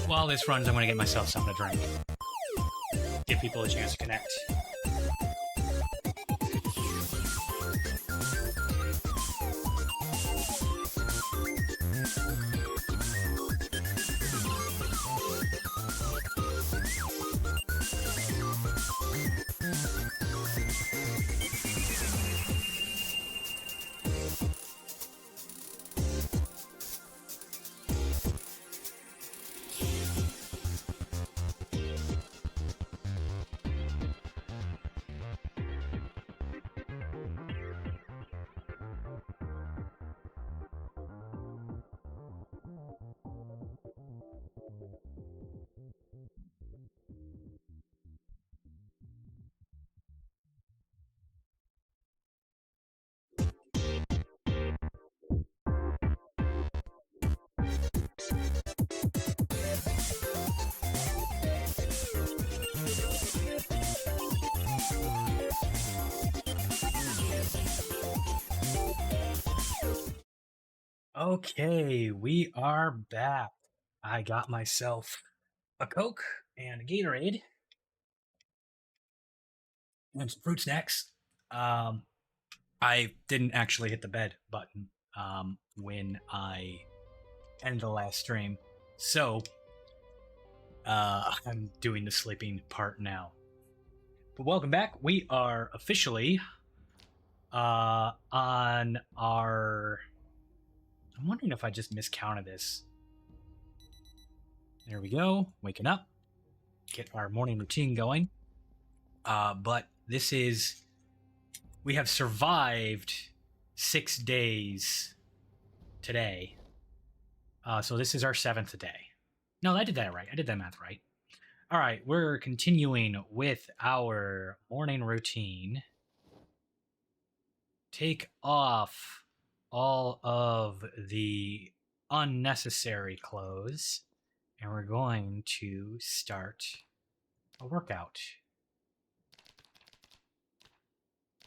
while this runs, I'm going to get myself something to drink. Give people a chance to connect. Okay, we are back. I got myself a Coke and a Gatorade and some fruit snacks. I didn't actually hit the bed button when I ended the last stream, so I'm doing the sleeping part now. But welcome back. We are officially on our... I'm wondering if I just miscounted this. There we go. Waking up. Get our morning routine going. But this is... We have survived 6 days today. So this is our 7th day. No, I did that right. I did that math right. All right, we're continuing with our morning routine. Take off all of the unnecessary clothes, and we're going to start a workout.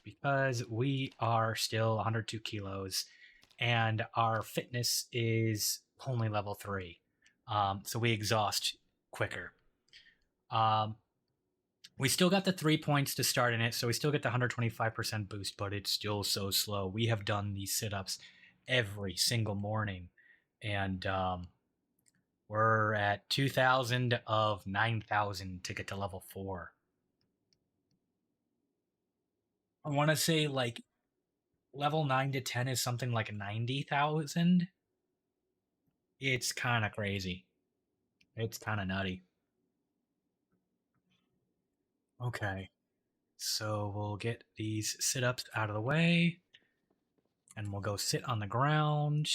Because we are still 102 kilos, and our fitness is only level 3. So we exhaust quicker. We still got the 3 points to start in it, so we still get the 125% boost, but it's still so slow. We have done these sit-ups every single morning, and we're at 2,000 of 9,000 to get to level 4. I want to say, like, level 9 to 10 is something like 90,000. It's kind of crazy. It's kind of nutty. Okay, so we'll get these sit-ups out of the way, and we'll go sit on the ground,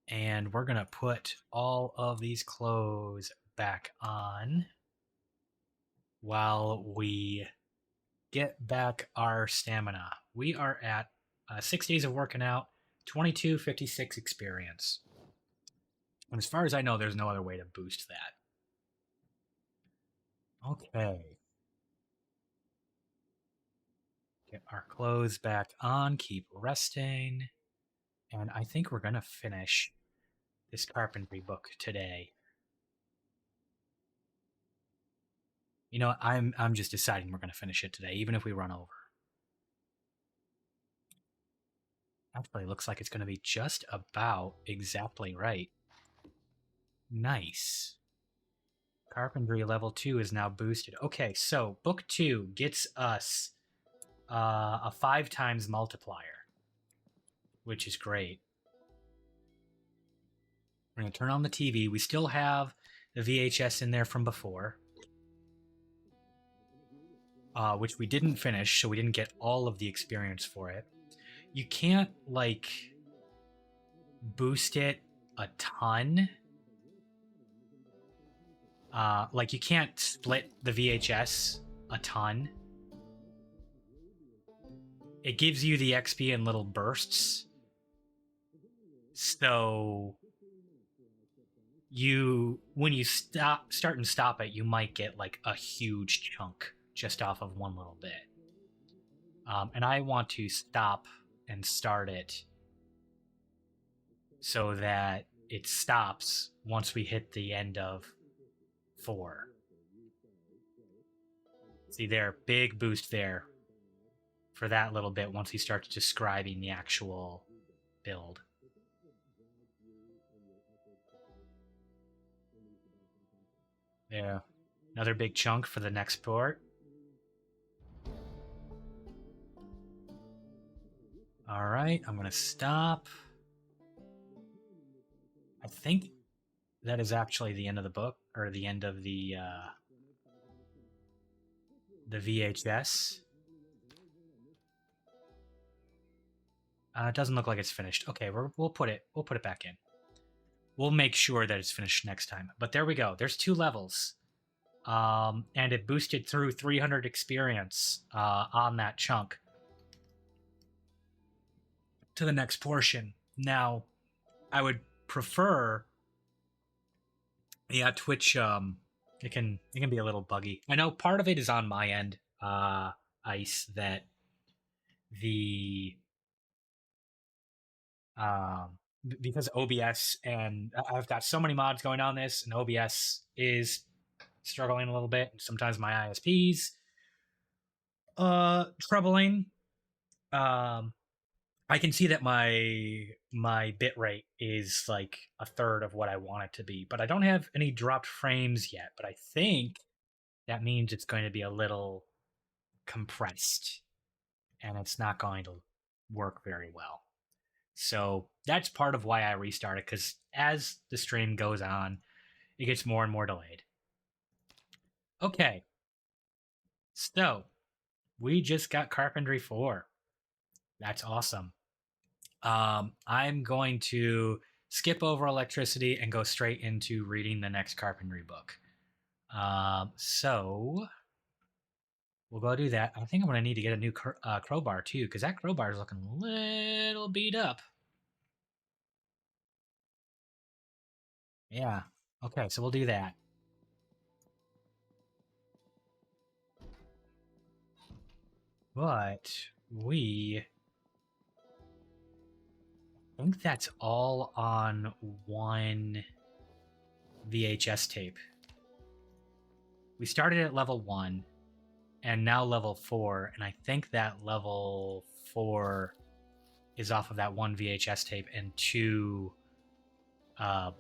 and we're going to put all of these clothes back on while we get back our stamina. We are at 6 days of working out, 2256 experience. And as far as I know, there's no other way to boost that. Okay. Get our clothes back on, keep resting. And I think we're going to finish this carpentry book today. You know, I'm just deciding we're going to finish it today, even if we run over. Actually, looks like it's going to be just about exactly right. Nice. Carpentry level 2 is now boosted. Okay, so book 2 gets us a 5 times multiplier, which is great. We're going to turn on the TV. We still have the VHS in there from before, which we didn't finish, so we didn't get all of the experience for it. You can't, like, boost it a ton. Like, you can't split the VHS a ton. It gives you the XP in little bursts. So when you start and stop it, you might get like a huge chunk just off of one little bit. And I want to stop and start it so that it stops once we hit the end of 4. See there, big boost there for that little bit once he starts describing the actual build. There. Another big chunk for the next port. All right, I'm going to stop. I think that is actually the end of the book, or the end of the VHS. It doesn't look like it's finished. Okay, we'll put it back in. We'll make sure that it's finished next time. But there we go. There's 2 levels. And it boosted through 300 experience on that chunk to the next portion. Now, I would prefer, Twitch. It can be a little buggy. I know part of it is on my end, Ice, that the because OBS, and I've got so many mods going on this, and OBS is struggling a little bit. Sometimes my ISP's troubling. I can see that my bit rate is like a third of what I want it to be, but I don't have any dropped frames yet. But I think that means it's going to be a little compressed, and it's not going to work very well. So that's part of why I restarted, because as the stream goes on, it gets more and more delayed. Okay. So we just got Carpentry 4. That's awesome. I'm going to skip over electricity and go straight into reading the next Carpentry book. So we'll go do that. I think I'm going to need to get a new crowbar too, because that crowbar is looking a little beat up. Yeah. Okay, so we'll do that. But I think that's all on one VHS tape. We started at level 1 and now level 4, and I think that level 4 is off of that one VHS tape and 2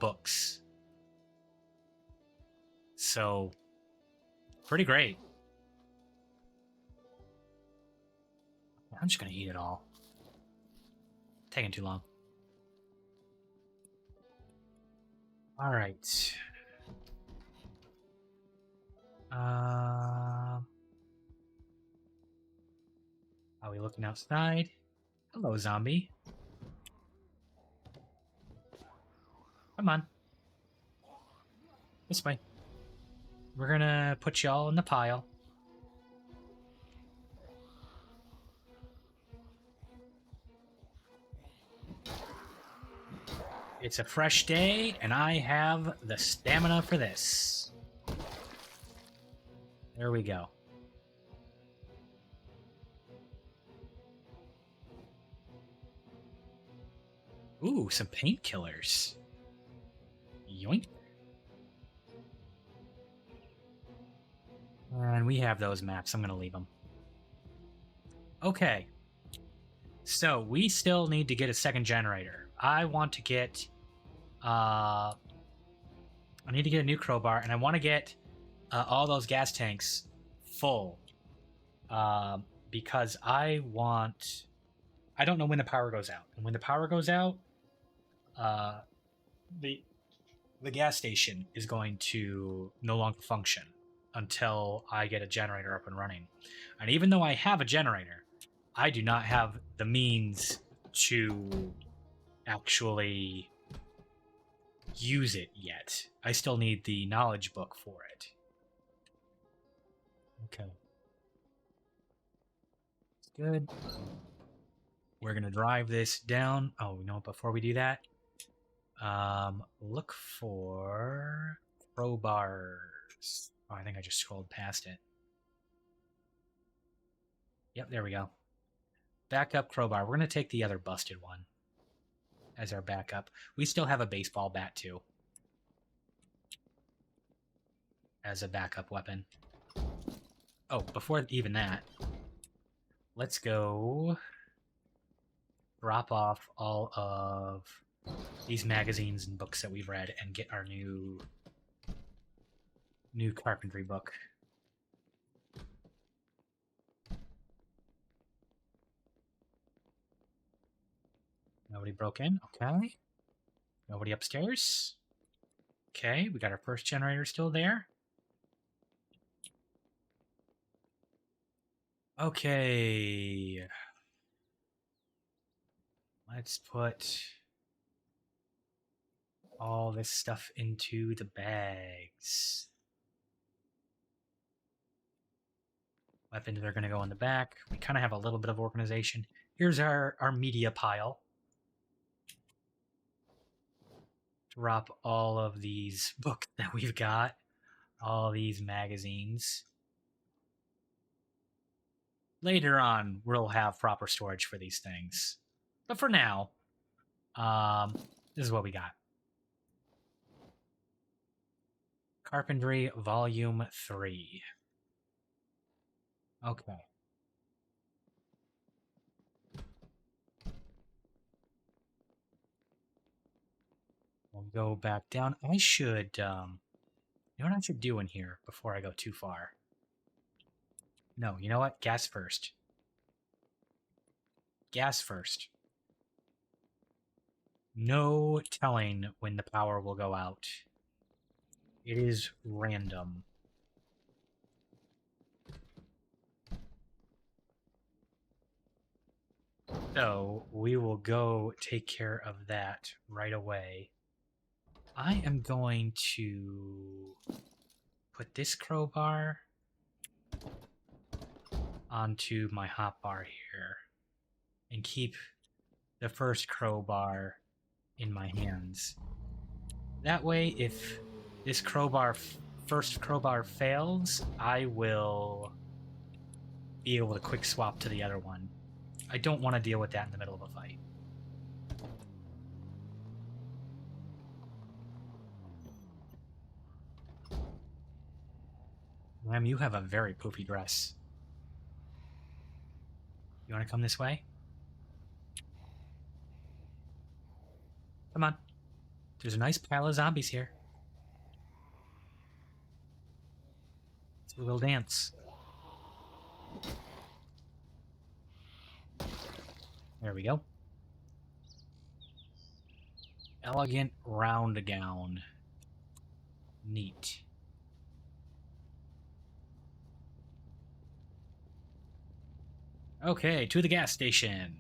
books. So pretty great. I'm just gonna eat it all. Taking too long. All right. Are we looking outside? Hello, zombie. Come on. This way. We're gonna put you all in the pile. It's a fresh day, and I have the stamina for this. There we go. Ooh, some painkillers. Yoink. And we have those maps. I'm going to leave them. Okay. So we still need to get a second generator. I want to get... I need to get a new crowbar, and I want to get all those gas tanks full. Because I want... I don't know when the power goes out. And when the power goes out, the gas station is going to no longer function until I get a generator up and running. And even though I have a generator, I do not have the means to actually use it yet. I still need the knowledge book for it. Okay. Good. We're going to drive this down. Oh, no, before we do that, look for crowbars. Oh, I think I just scrolled past it. Yep, there we go. Backup crowbar. We're going to take the other busted one. as our backup. We still have a baseball bat, too, as a backup weapon. Oh, before even that, let's go drop off all of these magazines and books that we've read and get our new carpentry book. Nobody broke in. Okay. Nobody upstairs. Okay, we got our first generator still there. Okay. Let's put all this stuff into the bags. Weapons are going to go in the back. We kind of have a little bit of organization. Here's our media pile. Drop all of these books that we've got. All these magazines. Later on, we'll have proper storage for these things. But for now, this is what we got. Carpentry, Volume 3. Okay. We'll go back down. I should, you know what I should do in here before I go too far? No, you know what? Gas first. Gas first. No telling when the power will go out. It is random. So we will go take care of that right away. I am going to put this crowbar onto my hotbar here and keep the first crowbar in my hands. That way, if this first crowbar fails, I will be able to quick swap to the other one. I don't want to deal with that in the middle of a fight. Ma'am, you have a very poopy dress. You want to come this way? Come on. There's a nice pile of zombies here. So we'll dance. There we go. Elegant round gown. Neat. Okay, to the gas station.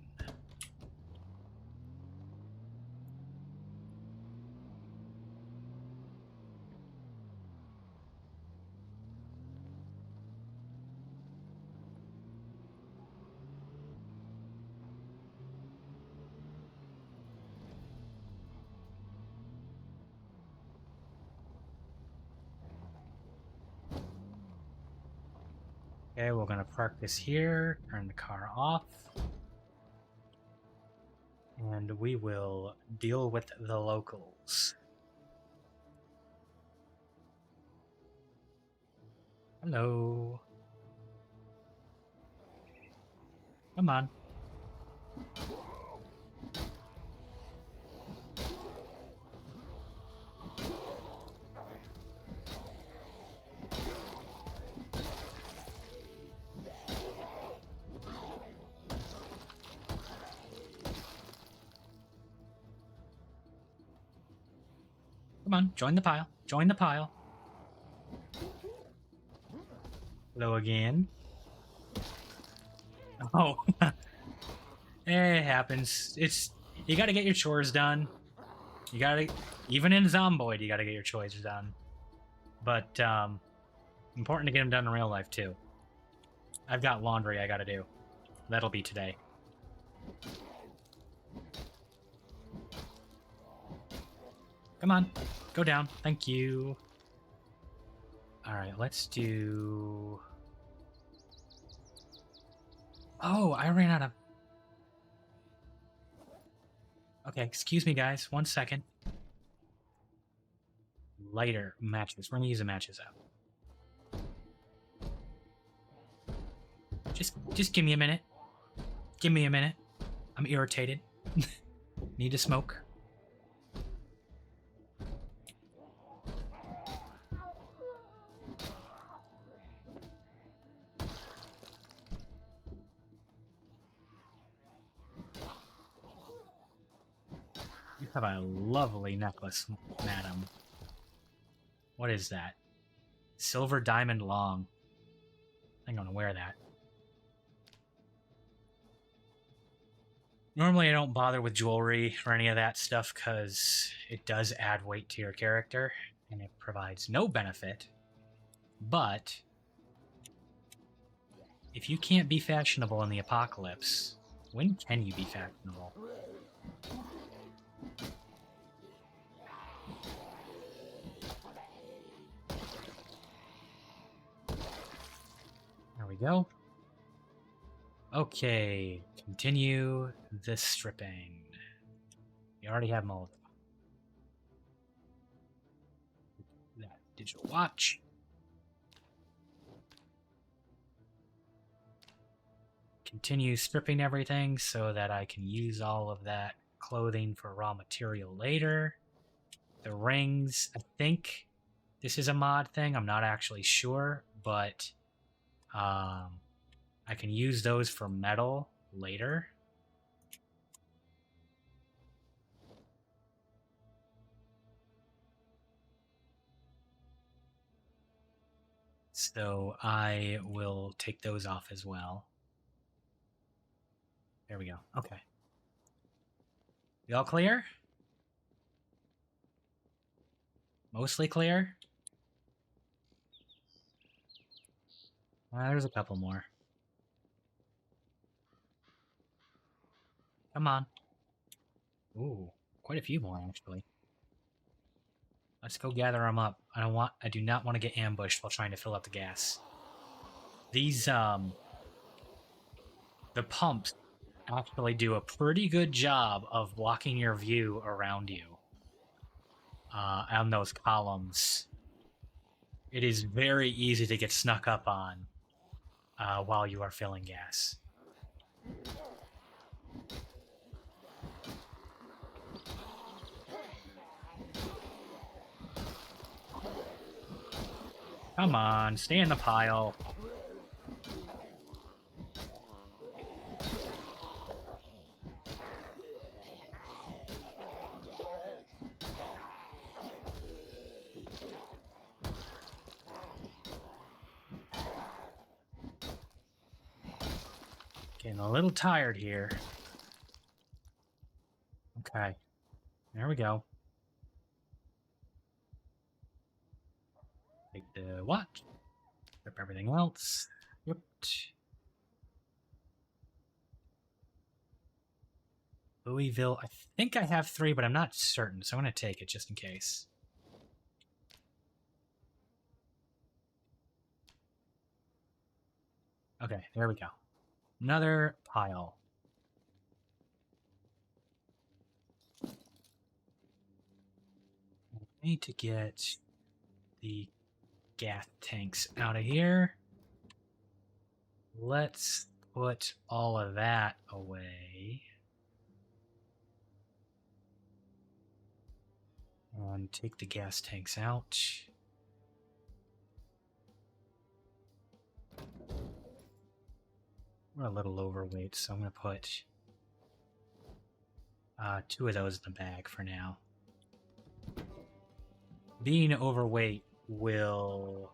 Okay, we're going to park this here, turn the car off, and we will deal with the locals. Hello. Come on. Come on, join the pile. Join the pile. Hello again. Oh. It happens. You gotta get your chores done. You gotta, even in Zomboid, you gotta get your chores done. But, important to get them done in real life, too. I've got laundry I gotta do. That'll be today. Come on, go down. Thank you. Alright, let's do... Oh, I ran out of... Okay, excuse me, guys. 1 second. Lighter matches. We're gonna use the matches out. Just give me a minute. Give me a minute. I'm irritated. Need to smoke. You have a lovely necklace, madam. What is that? Silver diamond long. I'm gonna wear that. Normally I don't bother with jewelry or any of that stuff because it does add weight to your character and it provides no benefit. But if you can't be fashionable in the apocalypse, when can you be fashionable? There we go. Okay, continue the stripping. We already have mold. That digital watch. Continue stripping everything so that I can use all of that clothing for raw material later. The rings, I think this is a mod thing. I'm not actually sure, but I can use those for metal later. So I will take those off as well. There we go. Okay. You all clear? Mostly clear? There's a couple more. Come on. Ooh, quite a few more actually. Let's go gather them up. I do not want to get ambushed while trying to fill up the gas. These the pumps actually do a pretty good job of blocking your view around you. On those columns. It is very easy to get snuck up on while you are filling gas. Come on, stay in the pile. Getting a little tired here. Okay, there we go. Take the watch. Rip everything else. Yep. Louisville. I think I have 3, but I'm not certain, so I'm going to take it just in case. Okay, there we go. Another pile. I need to get the gas tanks out of here. Let's put all of that away. And take the gas tanks out. We're a little overweight, so I'm going to put 2 of those in the bag for now. Being overweight will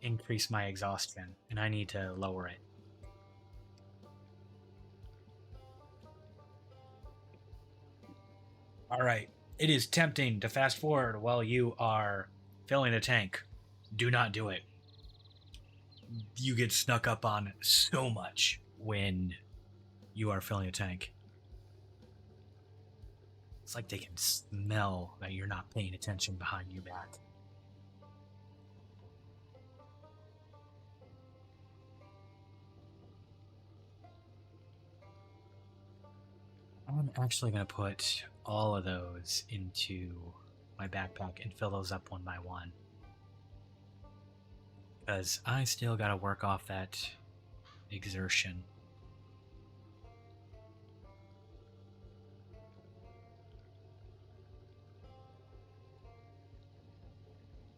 increase my exhaustion, and I need to lower it. All right. It is tempting to fast forward while you are filling the tank. Do not do it. You get snuck up on so much when you are filling a tank. It's like they can smell that you're not paying attention behind your back. I'm actually going to put all of those into my backpack and fill those up one by one. Because I still got to work off that exertion.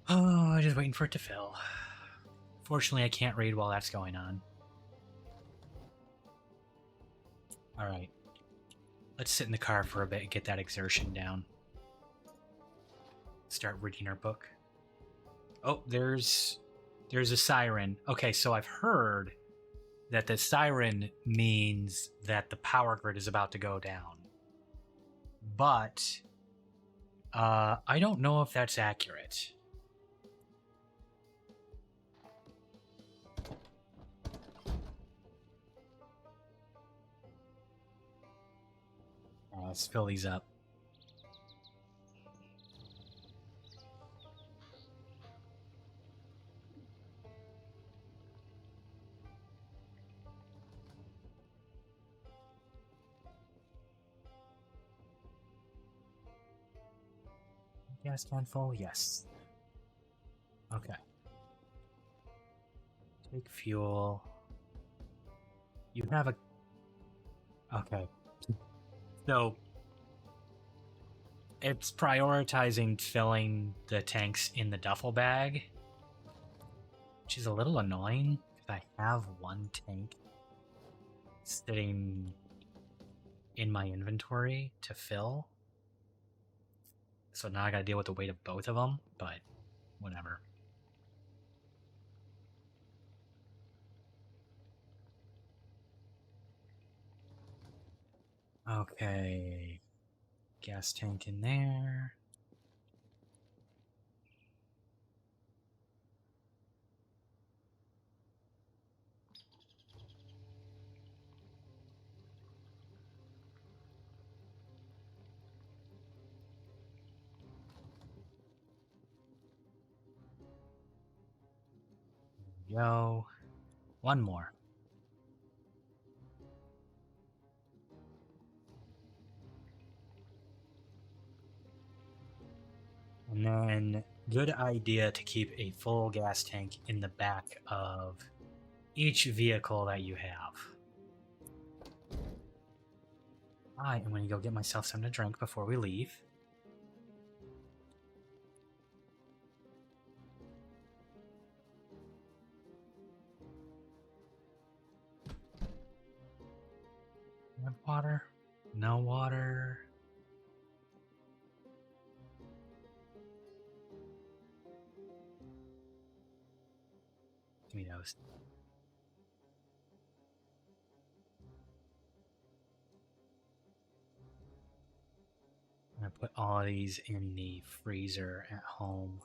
Oh, just waiting for it to fill. Fortunately, I can't read while that's going on. Alright. Let's sit in the car for a bit and get that exertion down. Start reading our book. Oh, there's a siren. Okay, so I've heard that the siren means that the power grid is about to go down. But I don't know if that's accurate. Let's fill these up. Gas can full? Yes. Okay. Take fuel. You have a... Okay. So, it's prioritizing filling the tanks in the duffel bag, which is a little annoying, because I have one tank sitting in my inventory to fill. So now I gotta deal with the weight of both of them, but whatever. Okay. Gas tank in there. There we go. One more. And then, good idea to keep a full gas tank in the back of each vehicle that you have. I am going to go get myself something to drink before we leave. Have water? No water. Give me those. I'm going to put all of these in the freezer at home.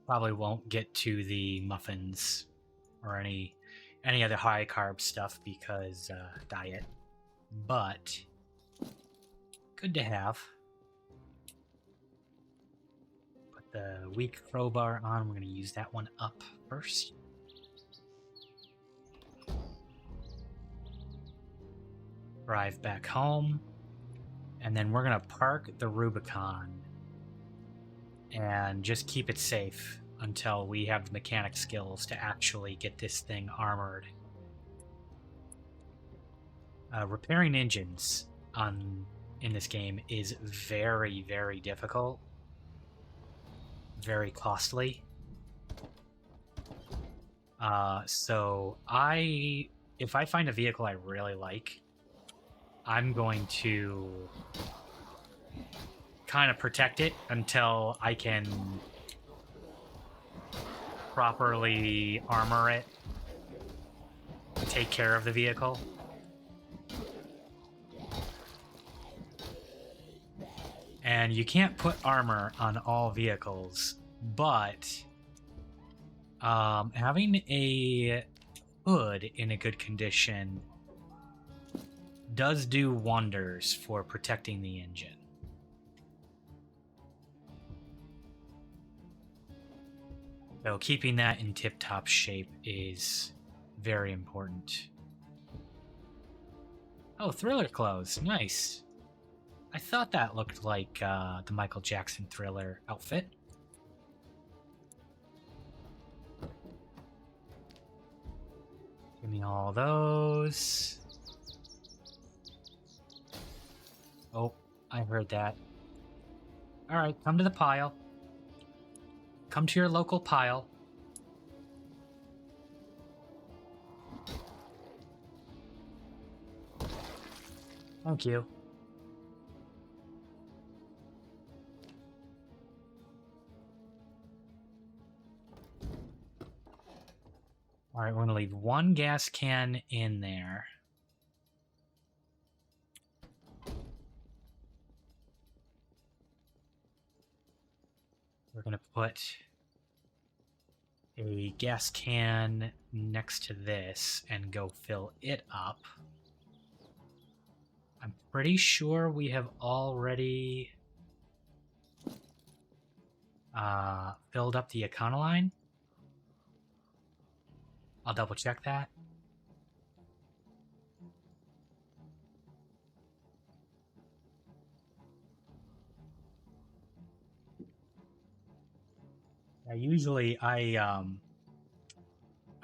Probably won't get to the muffins or any other high carb stuff because diet, but good to have. Put the weak crowbar on. We're going to use that one up first. Drive back home, and then we're going to park the Rubicon and just keep it safe until we have the mechanic skills to actually get this thing armored. Repairing engines in this game is very, very difficult. Very costly. So if I find a vehicle I really like, I'm going to kind of protect it until I can properly armor it, take care of the vehicle. And you can't put armor on all vehicles, but having a hood in a good condition does do wonders for protecting the engine. So keeping that in tip-top shape is very important. Oh, Thriller clothes. Nice. I thought that looked like the Michael Jackson Thriller outfit. Give me all those. Oh, I heard that. All right, come to the pile. Come to your local pile. Thank you. All right, we're going to leave one gas can in there. We're going to put a gas can next to this and go fill it up. I'm pretty sure we have already filled up the Econoline. I'll double check that. Usually I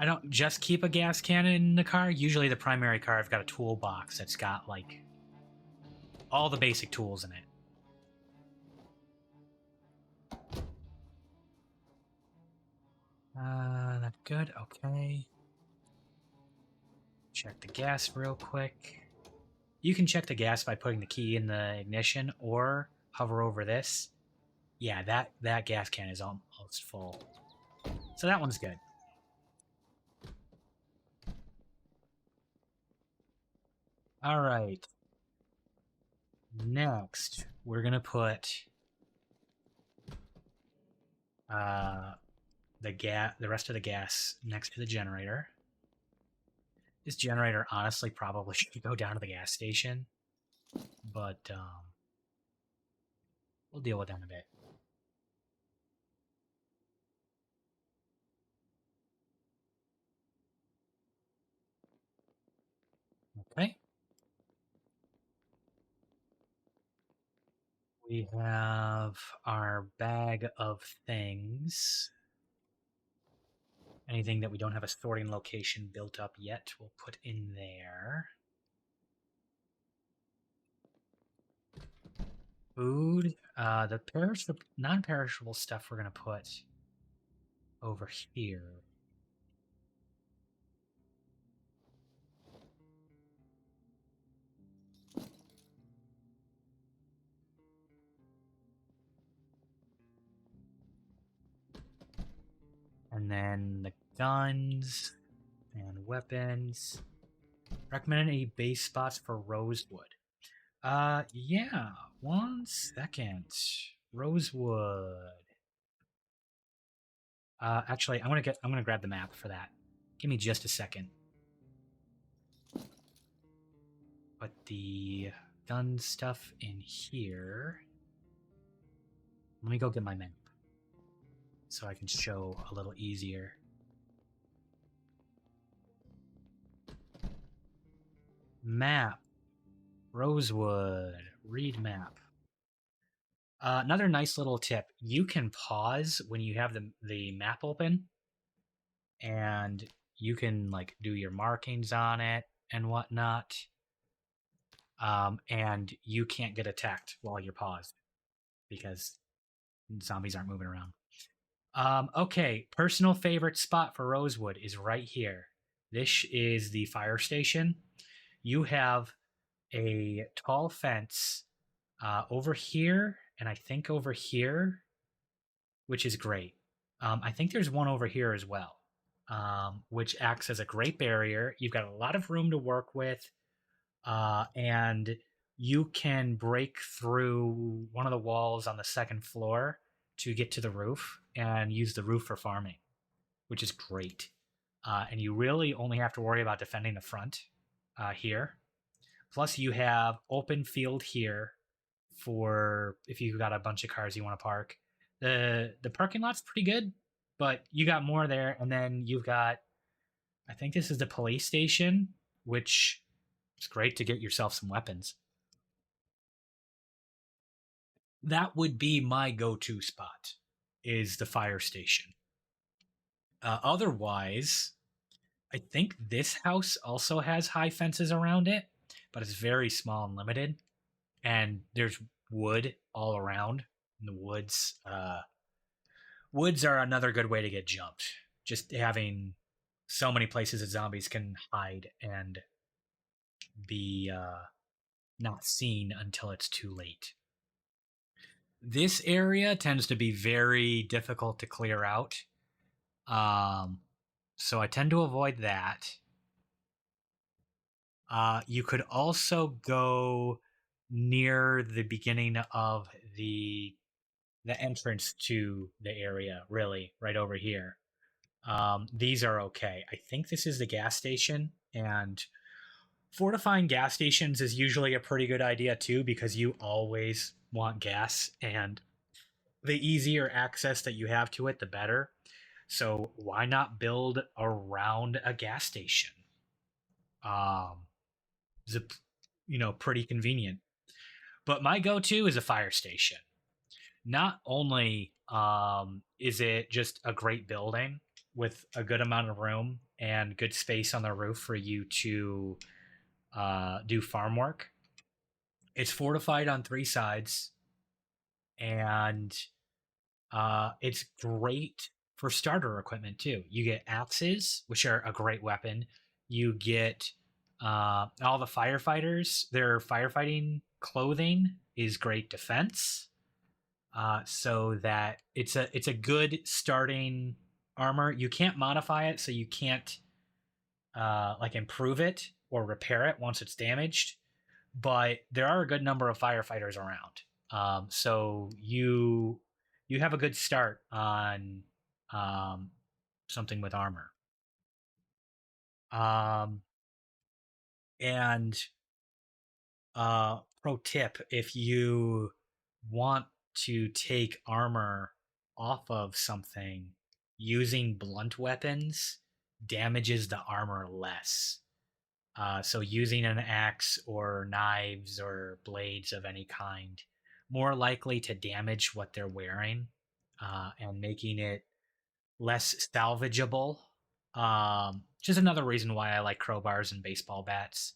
don't just keep a gas can in the car. Usually the primary car, I've got a toolbox that's got like all the basic tools in it. That's good. Okay. Check the gas real quick. You can check the gas by putting the key in the ignition or hover over this. Yeah, that gas can is almost full. So that one's good. All right. Next, we're going to put the rest of the gas next to the generator. This generator honestly probably should go down to the gas station, but we'll deal with that in a bit. Okay. We have our bag of things. Anything that we don't have a sorting location built up yet, we'll put in there. Food. The non-perishable stuff we're going to put over here. And then the guns and weapons. Recommend any base spots for rosewood. Yeah. 1 second. Rosewood. Actually, I'm gonna grab the map for that. Give me just a second. Put the gun stuff in here. Let me go get my map so I can show a little easier. Map. Rosewood. Read map. Another nice little tip. You can pause when you have the map open, and you can like do your markings on it and whatnot. And you can't get attacked while you're paused because zombies aren't moving around. Okay, personal favorite spot for Rosewood is right here. This is the fire station. You have a tall fence over here, and I think over here, which is great. I think there's one over here as well, which acts as a great barrier. You've got a lot of room to work with, and you can break through one of the walls on the second floor to get to the roof and use the roof for farming, which is great. And you really only have to worry about defending the front here. Plus, you have open field here for if you've got a bunch of cars you want to park. The parking lot's pretty good. but you got more there, and then you've got, I think this is the police station, which is great to get yourself some weapons. That would be my go-to spot, is the fire station. Otherwise, I think this house also has high fences around it, but it's very small and limited. And there's wood all around. And the woods are another good way to get jumped. Just having so many places that zombies can hide and be not seen until it's too late. This area tends to be very difficult to clear out. So I tend to avoid that. You could also go near the beginning of the entrance to the area, really, right over here. These are okay. I think this is the gas station, and fortifying gas stations is usually a pretty good idea too, because you always want gas, and the easier access that you have to it, the better. So why not build around a gas station? It's pretty convenient. But my go-to is a fire station. Not only is it just a great building with a good amount of room and good space on the roof for you to do farm work, it's fortified on 3 sides, and it's great for starter equipment too. You get axes, which are a great weapon. You get all the firefighters. Their firefighting clothing is great defense. So that it's a good starting armor. You can't modify it, so you can't like improve it or repair it once it's damaged. But there are a good number of firefighters around, so you have a good start on something with armor. And pro tip: if you want to take armor off of something, using blunt weapons damages the armor less. So using an axe or knives or blades of any kind, more likely to damage what they're wearing, and making it less salvageable. Just another reason why I like crowbars and baseball bats.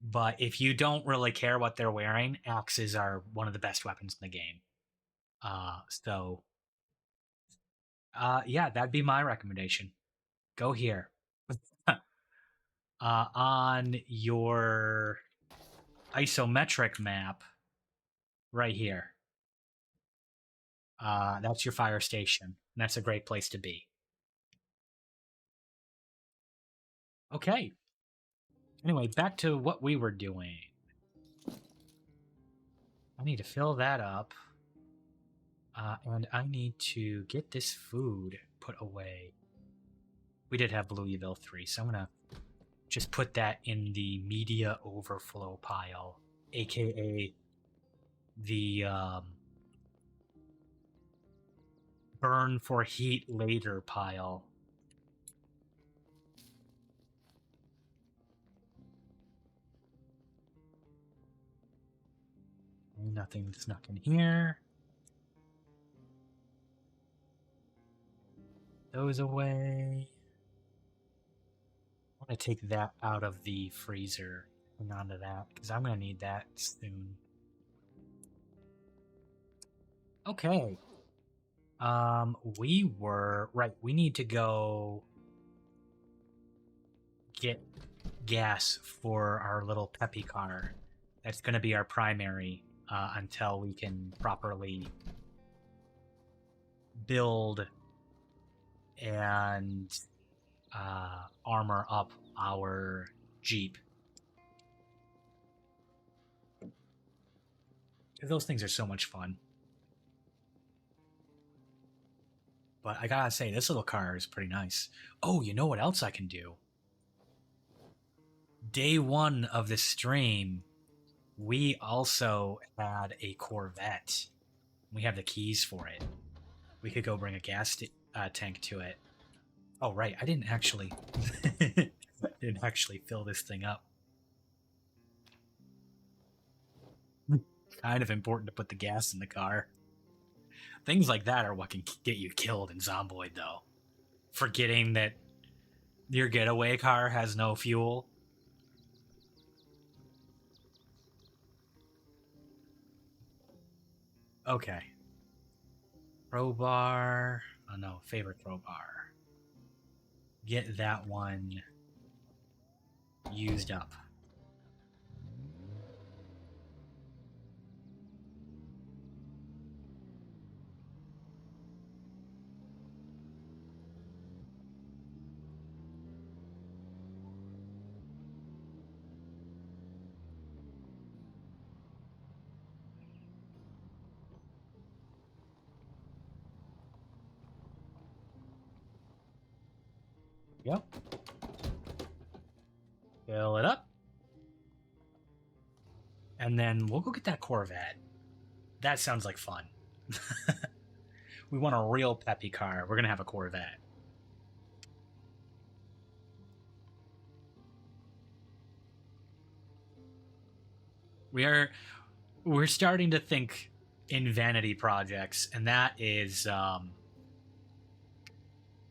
But if you don't really care what they're wearing, axes are one of the best weapons in the game. So yeah, that'd be my recommendation. Go here. On your isometric map, right here. That's your fire station. And that's a great place to be. Okay. Anyway, back to what we were doing. I need to fill that up. And I need to get this food put away. We did have Louisville 3, so I'm going to just put that in the media overflow pile, aka the burn for heat later pile. Nothing snuck in here. Those away. I want to take that out of the freezer. Hang on to that, because I'm going to need that soon. Okay. We need to go get gas for our little peppy car. That's going to be our primary until we can properly build and armor up our Jeep. Those things are so much fun. But I gotta say, this little car is pretty nice. Oh, you know what else I can do? Day 1 of the stream, we also had a Corvette. We have the keys for it. We could go bring a gas tank to it. Oh, right. I didn't actually... didn't actually fill this thing up. Kind of important to put the gas in the car. Things like that are what can get you killed in Zomboid, though. Forgetting that your getaway car has no fuel. Okay. Crowbar. Oh no, favorite crowbar. Get that one used up. Yep. Fill it up. And then we'll go get that Corvette. That sounds like fun. We want a real peppy car. We're going to have a Corvette. We're starting to think in vanity projects, and that is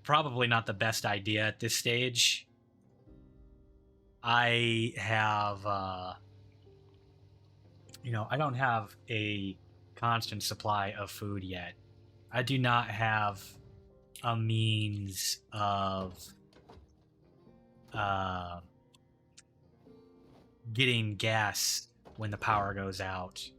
probably not the best idea at this stage. I have, I don't have a constant supply of food yet. I do not have a means of getting gas when the power goes out.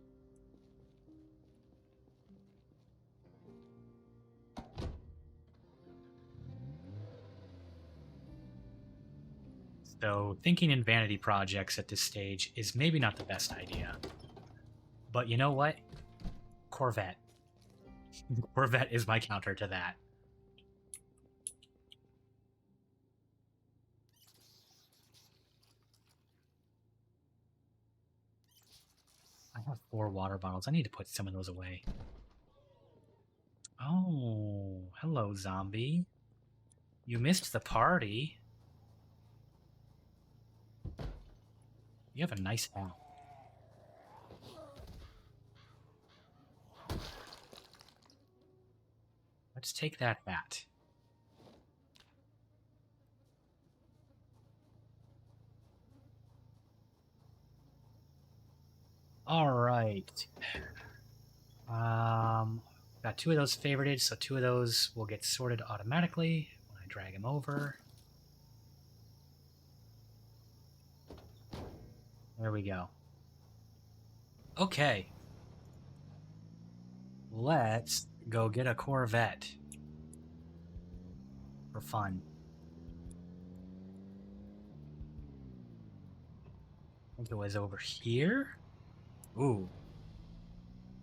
So thinking in vanity projects at this stage is maybe not the best idea. But you know what? Corvette. Corvette is my counter to that. I have 4 water bottles. I need to put some of those away. Oh, hello, zombie. You missed the party. You have a nice hat. Let's take that hat. All right. Got 2 of those favorited, so 2 of those will get sorted automatically when I drag them over. There we go. Okay. Let's go get a Corvette. For fun. I think it was over here. Ooh.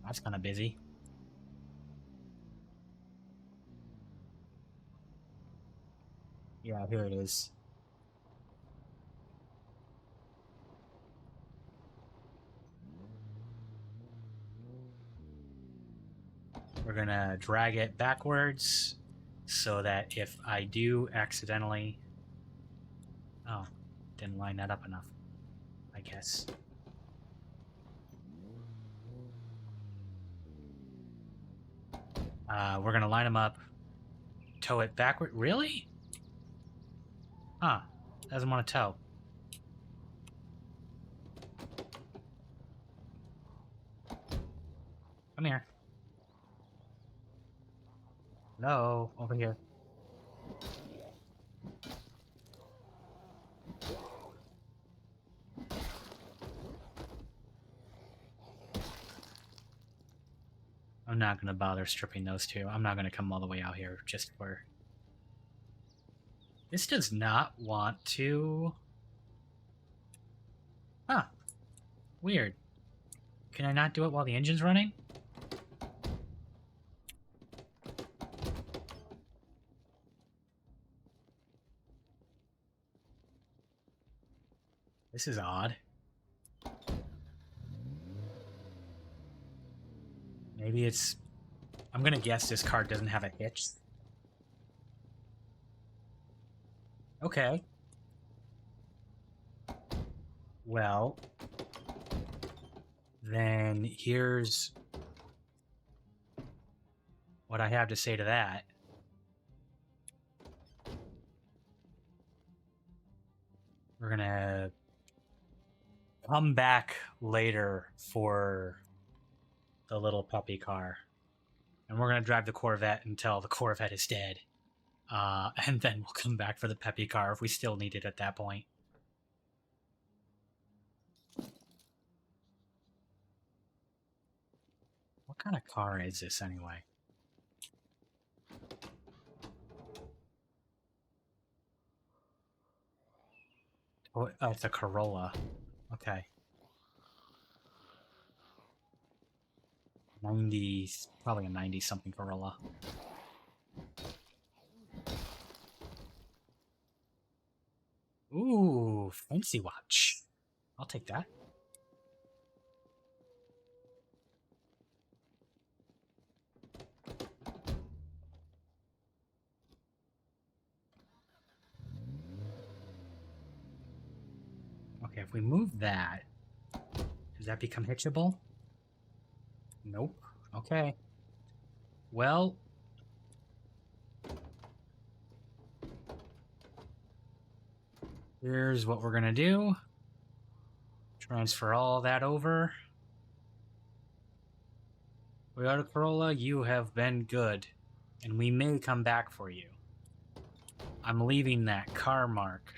That's kind of busy. Yeah, here it is. We're gonna drag it backwards so that if I do accidentally... Oh, didn't line that up enough, I guess. We're gonna line them up, tow it backward. Really? Huh, doesn't want to tow. Come here. Hello, over here. I'm not going to bother stripping those 2. I'm not going to come all the way out here just for... This does not want to... Huh. Weird. Can I not do it while the engine's running? This is odd. Maybe it's I'm gonna guess this car doesn't have a hitch. Okay. Well, then here's what I have to say to that. We're gonna come back later for the little puppy car. And we're gonna drive the Corvette until the Corvette is dead. And then we'll come back for the peppy car if we still need it at that point. What kind of car is this anyway? Oh, it's a Corolla. Okay. 90s, probably a 90-something Corolla. Ooh, fancy watch. I'll take that. Okay, if we move that, does that become hitchable? Nope. Okay. Well, here's what we're gonna do. Transfer all that over. Toyota Corolla, you have been good, and we may come back for you. I'm leaving that car mark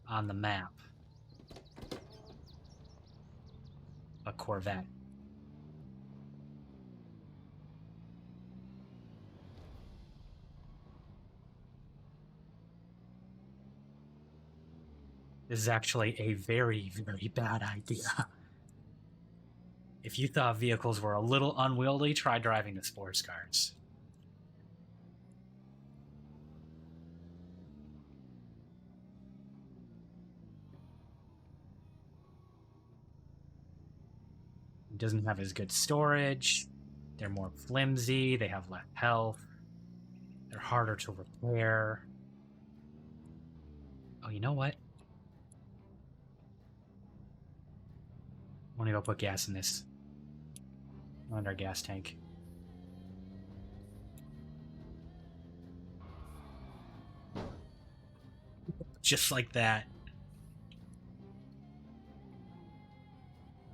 on the map. A Corvette. This is actually a very, very bad idea. If you thought vehicles were a little unwieldy, try driving the sports cars. It doesn't have as good storage. They're more flimsy. They have less health. They're harder to repair. Oh, you know what? I'm gonna go put gas in this. On our gas tank. Just like that.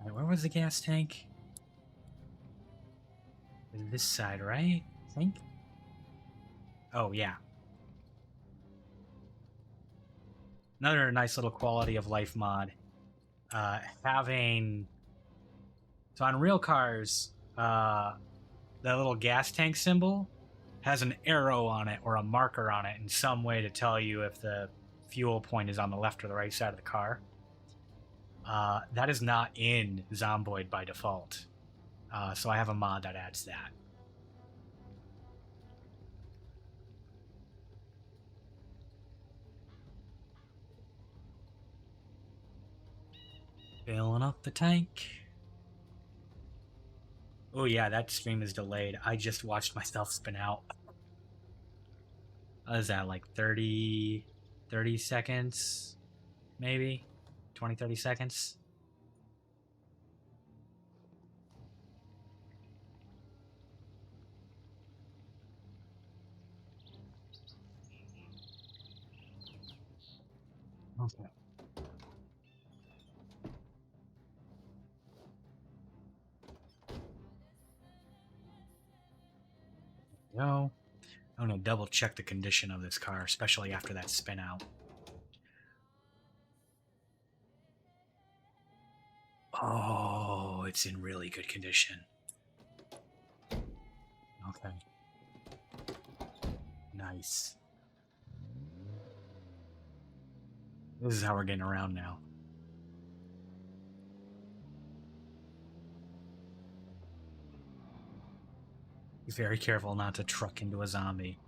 Alright, where was the gas tank? This side, right? I think? Oh, yeah. Another nice little quality of life mod. Having... So on real cars, that little gas tank symbol has an arrow on it or a marker on it in some way to tell you if the fuel point is on the left or the right side of the car. That is not in Zomboid by default. So I have a mod that adds that. Filling up the tank. Oh yeah, that stream is delayed. I just watched myself spin out. What is that, like 30 seconds? Maybe? 20, 30 seconds? Okay. Go. I'm gonna double check the condition of this car, especially after that spin out. Oh, it's in really good condition. Okay. Nice. This is how we're getting around now. Be very careful not to truck into a zombie.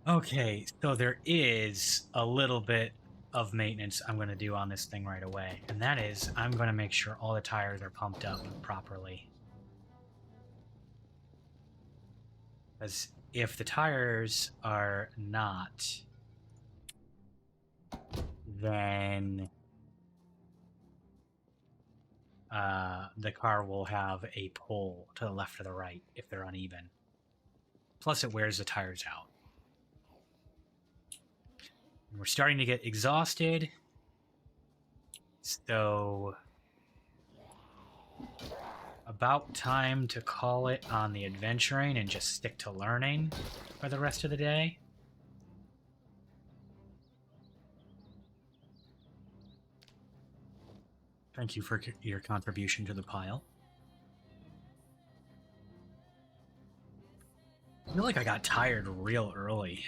Okay, so there is a little bit of maintenance I'm going to do on this thing right away. And that is, I'm going to make sure all the tires are pumped up properly. Because if the tires are not, then the car will have a pull to the left or the right if they're uneven. Plus, it wears the tires out. And we're starting to get exhausted. So, about time to call it on the adventuring and just stick to learning for the rest of the day. Thank you for your contribution to the pile. I feel like I got tired real early.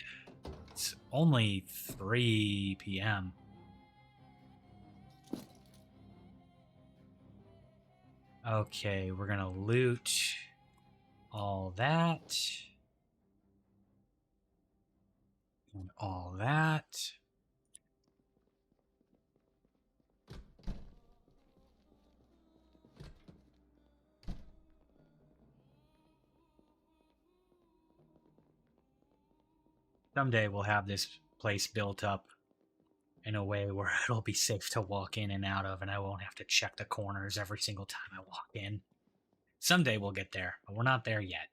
It's only 3 p.m. Okay, we're gonna loot all that. And all that. Someday we'll have this place built up in a way where it'll be safe to walk in and out of, and I won't have to check the corners every single time I walk in. Someday we'll get there, but we're not there yet.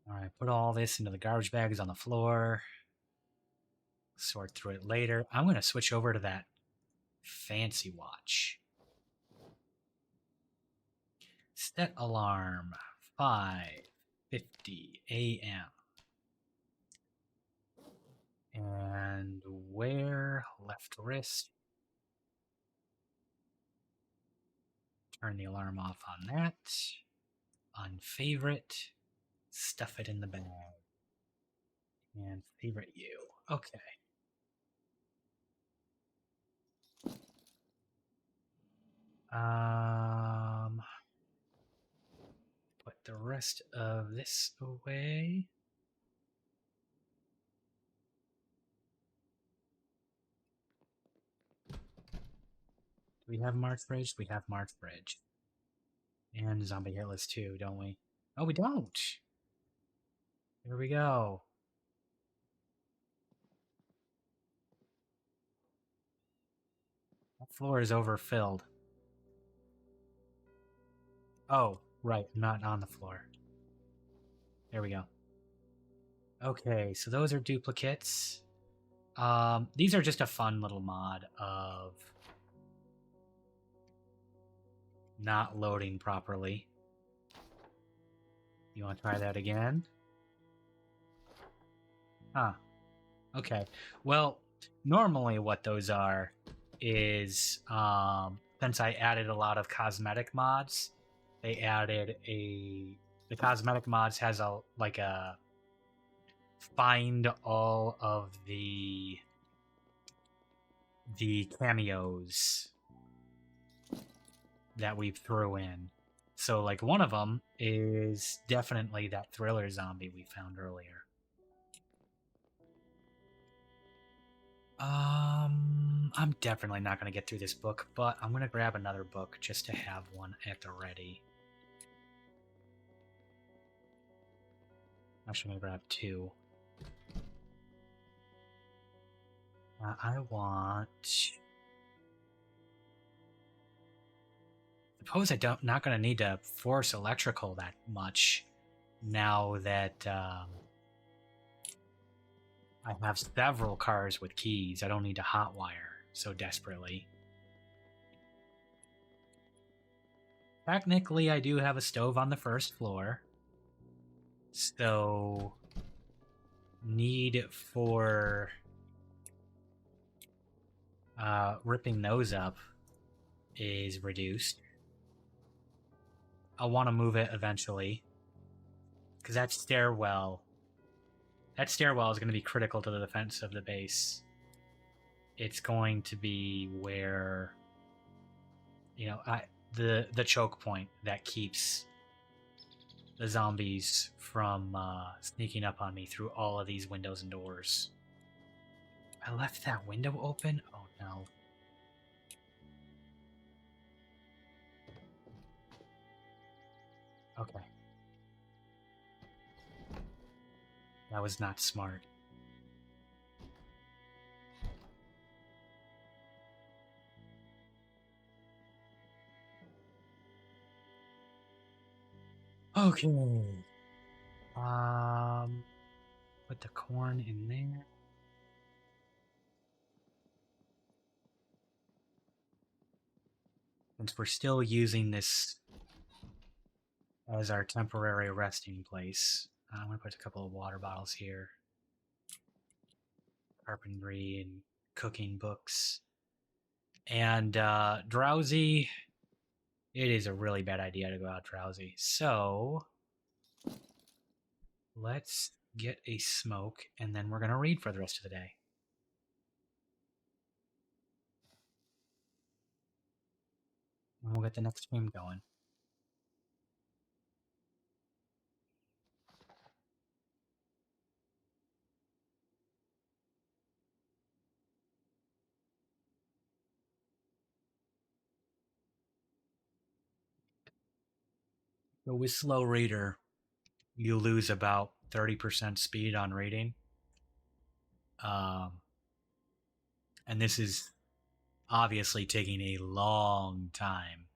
Alright, put all this into the garbage bags on the floor. Sort through it later. I'm going to switch over to that fancy watch. Set alarm 5:50 a.m. And wear left wrist. Turn the alarm off on that. Unfavorite. Stuff it in the bag. And favorite you. Okay. Put the rest of this away. Do we have March Bridge? We have March Bridge. And Zombie Hairless too, don't we? Oh, we don't! Here we go. That floor is overfilled. Oh, right, I'm not on the floor. There we go. Okay, so those are duplicates. These are just a fun little mod of not loading properly. You want to try that again? Huh. Okay. Well, normally what those are is, since I added a lot of cosmetic mods, they added the cosmetic mods has a find all of the cameos that we threw in. So like one of them is definitely that thriller zombie we found earlier. I'm definitely not going to get through this book, but I'm going to grab another book just to have one at the ready. Actually, I'm going to grab two. I want... Suppose not going to need to force electrical that much now that I have several cars with keys. I don't need to hotwire so desperately. Technically, I do have a stove on the first floor. So, need for ripping those up is reduced. I'll want to move it eventually. Because that stairwell is going to be critical to the defense of the base. It's going to be where, you know, the choke point that keeps the zombies from sneaking up on me through all of these windows and doors. I left that window open? Oh no. Okay. That was not smart. Okay. Put the corn in there. Since we're still using this as our temporary resting place, I'm going to put a couple of water bottles here. Carpentry and cooking books. And drowsy, it is a really bad idea to go out drowsy. So let's get a smoke, and then we're going to read for the rest of the day. And we'll get the next stream going. So with slow reader, you lose about 30% speed on reading. And this is obviously taking a long time.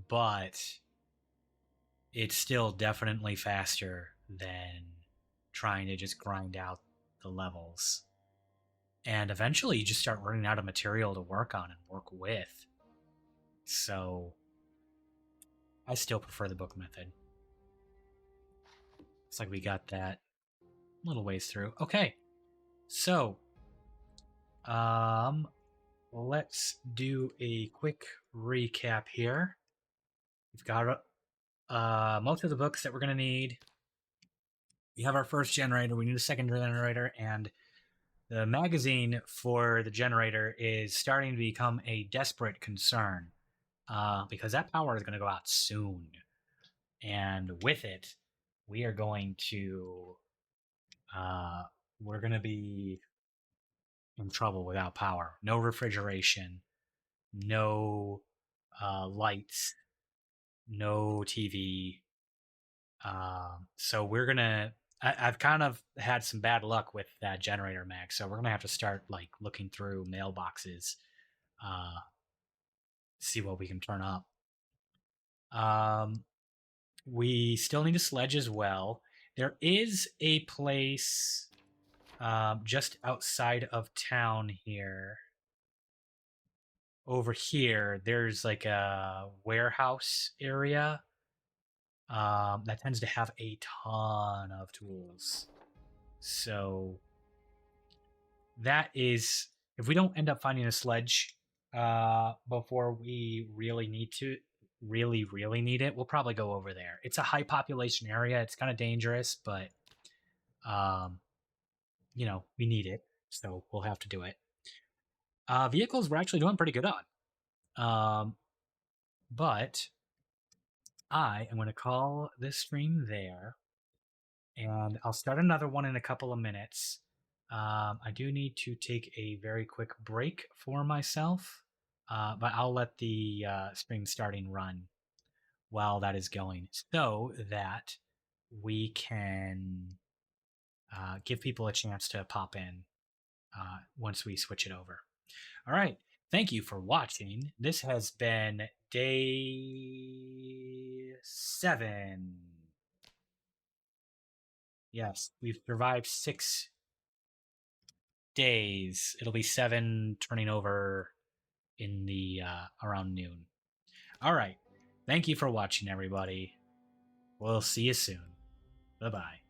But it's still definitely faster than trying to just grind out the levels. And eventually you just start running out of material to work on and work with. So I still prefer the book method. Looks like we got that little ways through. Okay. So let's do a quick recap here. We've got most of the books that we're going to need. We have our first generator. We need a second generator, and the magazine for the generator is starting to become a desperate concern because that power is going to go out soon. And with it, we are going to we're going to be in trouble without power. No refrigeration, no lights, no TV. So we're gonna. I've kind of had some bad luck with that generator mag, so we're gonna have to start like looking through mailboxes, see what we can turn up. We still need a sledge as well. There is a place just outside of town here. Over here, there's like a warehouse area that tends to have a ton of tools. So that is, if we don't end up finding a sledge before we really need it, we'll probably go over there. It's a high population area. It's kind of dangerous, but we need it, so we'll have to do it. Vehicles we're actually doing pretty good on. But I am going to call this stream there, and I'll start another one in a couple of minutes. I do need to take a very quick break for myself, but I'll let the stream starting run while that is going so that we can give people a chance to pop in once we switch it over. All right. Thank you for watching. This has been day 7. Yes, we've survived 6 days. It'll be 7 turning over in the around noon. All right. Thank you for watching, everybody. We'll see you soon. Bye-bye.